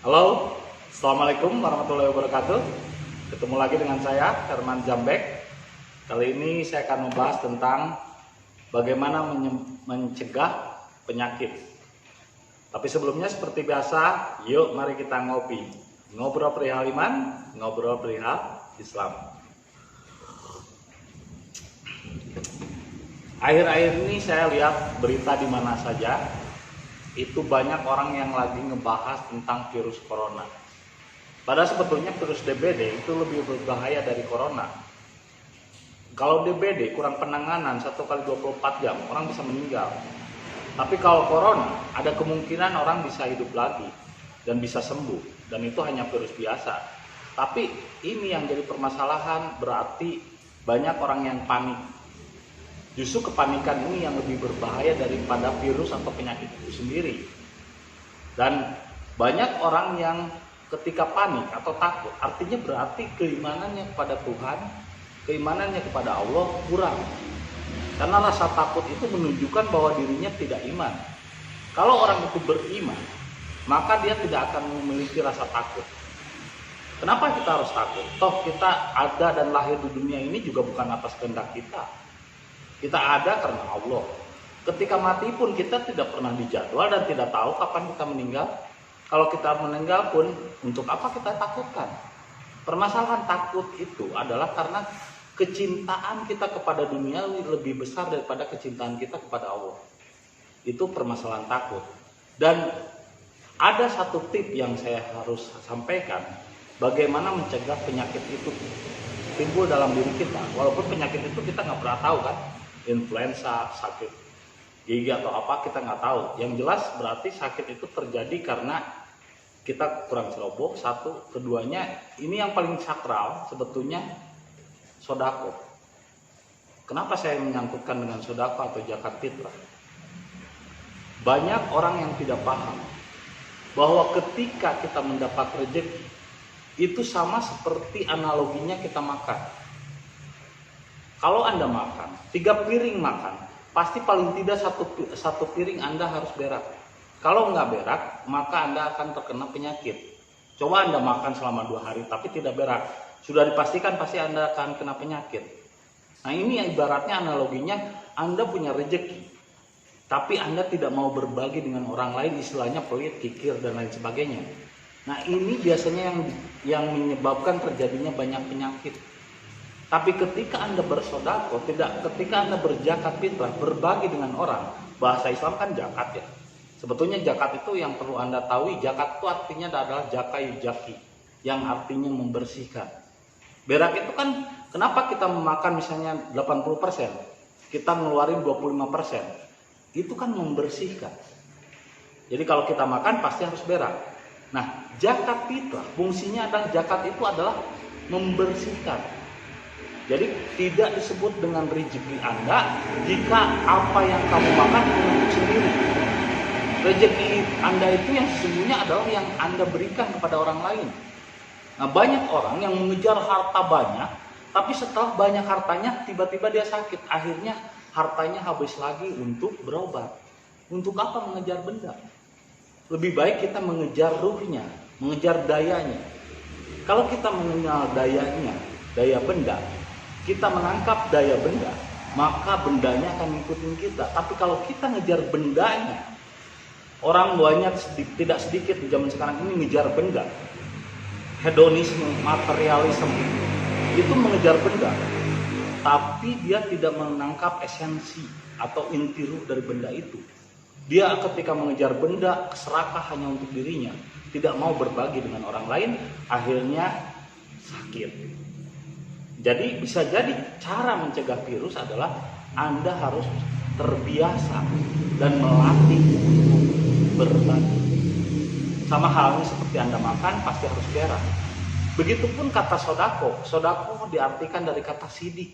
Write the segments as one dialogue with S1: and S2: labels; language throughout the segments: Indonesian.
S1: Halo, Assalamualaikum warahmatullahi wabarakatuh. Ketemu lagi dengan saya, Herman Jambek. Kali ini saya akan membahas tentang bagaimana mencegah penyakit. Tapi sebelumnya seperti biasa, yuk mari kita ngopi. Ngobrol perihal iman, ngobrol perihal Islam. Akhir-akhir ini saya lihat berita di mana saja, itu banyak orang yang lagi ngebahas tentang virus corona. Padahal sebetulnya virus DBD itu lebih berbahaya dari corona. Kalau DBD kurang penanganan 1 kali 24 jam, orang bisa meninggal. Tapi kalau corona, ada kemungkinan orang bisa hidup lagi dan bisa sembuh. Dan itu hanya virus biasa. Tapi ini yang jadi permasalahan, berarti banyak orang yang panik. Justru kepanikan ini yang lebih berbahaya daripada virus atau penyakit itu sendiri. Dan banyak orang yang ketika panik atau takut, artinya berarti keimanannya kepada Tuhan, keimanannya kepada Allah kurang. Karena rasa takut itu menunjukkan bahwa dirinya tidak iman. Kalau orang itu beriman, maka dia tidak akan memiliki rasa takut. Kenapa kita harus takut? Toh kita ada dan lahir di dunia ini juga bukan atas kehendak kita. Kita ada karena Allah. Ketika mati pun kita tidak pernah dijadwal dan tidak tahu kapan kita meninggal. Kalau kita meninggal pun untuk apa kita takutkan? Permasalahan takut itu adalah karena kecintaan kita kepada dunia lebih besar daripada kecintaan kita kepada Allah. Itu permasalahan takut. Dan ada satu tip yang saya harus sampaikan, bagaimana mencegah penyakit itu timbul dalam diri kita. Walaupun penyakit itu kita nggak pernah tahu kan, influenza, sakit gigi atau apa kita nggak tahu. Yang jelas berarti sakit itu terjadi karena kita kurang ceroboh. Satu, keduanya ini yang paling sakral sebetulnya sodako. Kenapa saya menyangkutkan dengan sodako atau zakat fitrah? Banyak orang yang tidak paham bahwa ketika kita mendapat rezeki itu sama seperti analoginya kita makan. Kalau Anda makan, 3 piring makan, pasti paling tidak satu piring Anda harus berak. Kalau nggak berak, maka Anda akan terkena penyakit. Coba Anda makan selama 2 hari tapi tidak berak, sudah dipastikan pasti Anda akan kena penyakit. Nah ini ibaratnya analoginya Anda punya rezeki, tapi Anda tidak mau berbagi dengan orang lain, istilahnya pelit, kikir, dan lain sebagainya. Nah ini biasanya yang menyebabkan terjadinya banyak penyakit. Tapi ketika Anda bersodako, ketika Anda berzakat fitrah, berbagi dengan orang, bahasa Islam kan zakat ya. Sebetulnya zakat itu yang perlu Anda tahu, zakat itu artinya adalah zakai jaki, yang artinya membersihkan. Berak itu kan, kenapa kita memakan misalnya 80%, kita ngeluarin 25%, itu kan membersihkan. Jadi kalau kita makan pasti harus berak. Nah, zakat fitrah, fungsinya adalah zakat itu adalah membersihkan. Jadi tidak disebut dengan rezeki Anda jika apa yang kamu makan untuk sendiri. Rezeki Anda itu yang sesungguhnya adalah yang Anda berikan kepada orang lain. Nah banyak orang yang mengejar harta banyak, tapi setelah banyak hartanya tiba-tiba dia sakit. Akhirnya hartanya habis lagi untuk berobat. Untuk apa mengejar benda? Lebih baik kita mengejar ruhnya, mengejar dayanya. Kalau kita mengenal dayanya, daya benda, kita menangkap daya benda, maka bendanya akan ngikutin kita. Tapi kalau kita ngejar bendanya, orang banyak tidak sedikit di zaman sekarang ini ngejar benda. Hedonisme, materialisme, itu mengejar benda. Tapi dia tidak menangkap esensi atau inti ruh dari benda itu. Dia ketika mengejar benda, serakah hanya untuk dirinya, tidak mau berbagi dengan orang lain, akhirnya sakit. Jadi bisa jadi cara mencegah virus adalah Anda harus terbiasa dan melatih untuk berbagi. Sama halnya seperti Anda makan pasti harus berak. Begitupun kata sodako. Sodako diartikan dari kata sidik.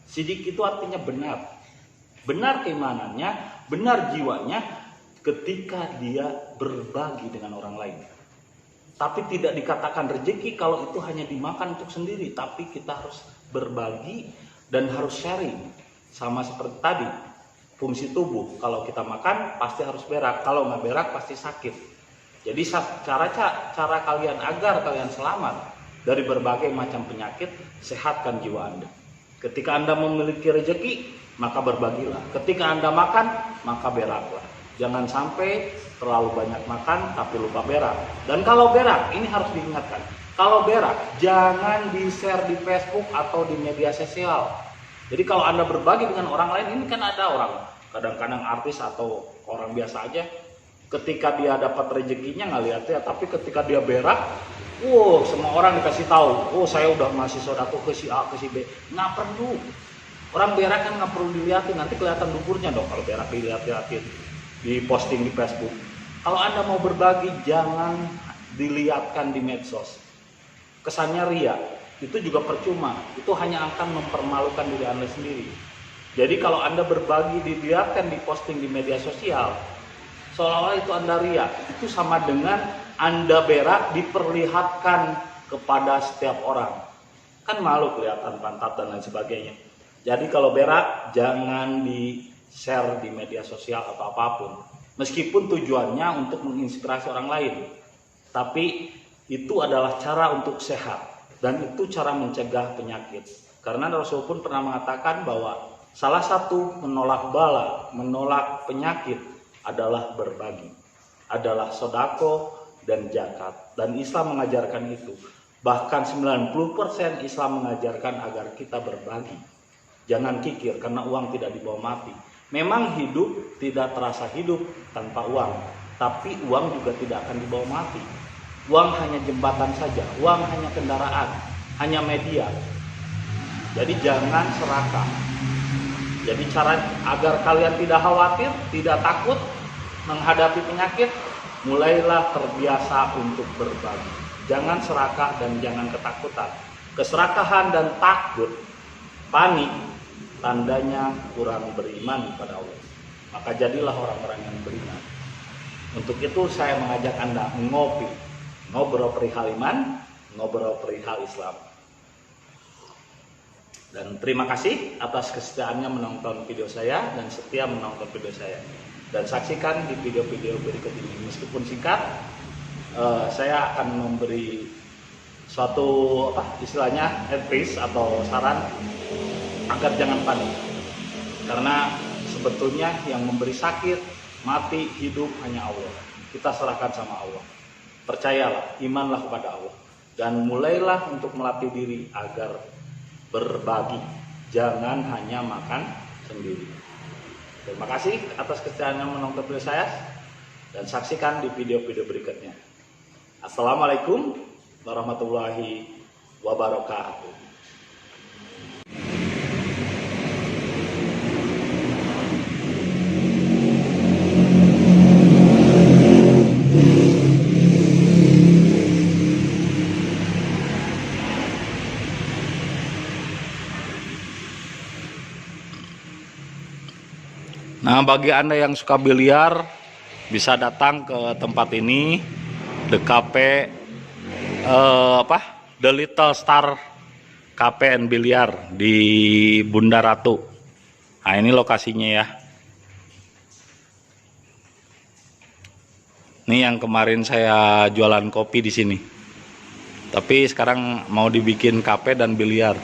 S1: Sidik itu artinya benar. Benar keimanannya, benar jiwanya ketika dia berbagi dengan orang lain. Tapi tidak dikatakan rezeki kalau itu hanya dimakan untuk sendiri. Tapi kita harus berbagi dan harus sharing. Sama seperti tadi, fungsi tubuh. Kalau kita makan pasti harus berak. Kalau nggak berak pasti sakit. Jadi cara kalian agar kalian selamat dari berbagai macam penyakit, sehatkan jiwa Anda. Ketika Anda memiliki rezeki, maka berbagilah. Ketika Anda makan, maka beraklah. Jangan sampai terlalu banyak makan tapi lupa berak. Dan kalau berak, ini harus diingatkan. Kalau berak, jangan di-share di Facebook atau di media sosial. Jadi kalau Anda berbagi dengan orang lain, ini kan ada orang, kadang-kadang artis atau orang biasa aja, ketika dia dapat rezekinya nggak lihat ya, tapi ketika dia berak, semua orang dikasih tahu, saya udah ngasih sodako ke si A, ke si B. Nggak perlu. Orang berak kan nggak perlu dilihatin, nanti kelihatan duburnya dong kalau berak dilihat-lihatin, di posting di Facebook. Kalau Anda mau berbagi, jangan dilihatkan di medsos. Kesannya ria, itu juga percuma. Itu hanya akan mempermalukan diri Anda sendiri. Jadi kalau Anda berbagi, dilihatkan di posting di media sosial, seolah-olah itu Anda ria. Itu sama dengan Anda berak diperlihatkan kepada setiap orang. Kan malu kelihatan pantat dan lain sebagainya. Jadi kalau berak, jangan di-share di media sosial atau apapun. Meskipun tujuannya untuk menginspirasi orang lain. Tapi itu adalah cara untuk sehat. Dan itu cara mencegah penyakit. Karena Rasul pun pernah mengatakan bahwa salah satu menolak bala, menolak penyakit adalah berbagi. Adalah sodako dan zakat. Dan Islam mengajarkan itu. Bahkan 90% Islam mengajarkan agar kita berbagi. Jangan kikir karena uang tidak dibawa mati. Memang hidup tidak terasa hidup tanpa uang. Tapi uang juga tidak akan dibawa mati. Uang hanya jembatan saja, uang hanya kendaraan, hanya media. Jadi jangan serakah. Jadi cara agar kalian tidak khawatir, tidak takut menghadapi penyakit, mulailah terbiasa untuk berbagi. Jangan serakah dan jangan ketakutan. Keserakahan dan takut, panik, tandanya kurang beriman kepada Allah. Maka jadilah orang-orang yang beriman. Untuk itu saya mengajak Anda ngobrol perihal iman, ngobrol perihal Islam. Dan terima kasih atas kesetiaannya menonton video saya dan setia menonton video saya. Dan saksikan di video-video berikut ini. Meskipun singkat, saya akan memberi suatu istilahnya advice atau saran agar jangan panik. Karena sebetulnya yang memberi sakit, mati, hidup hanya Allah. Kita serahkan sama Allah. Percayalah, imanlah kepada Allah. Dan mulailah untuk melatih diri agar berbagi. Jangan hanya makan sendiri. Terima kasih atas kesetiaannya menonton video saya. Dan saksikan di video-video berikutnya. Assalamualaikum warahmatullahi wabarakatuh. Nah, bagi Anda yang suka biliar, bisa datang ke tempat ini, The Little Star Cafe and Biliar di Bunda Ratu. Nah, ini lokasinya ya. Ini yang kemarin saya jualan kopi di sini. Tapi sekarang mau dibikin kafe dan biliar.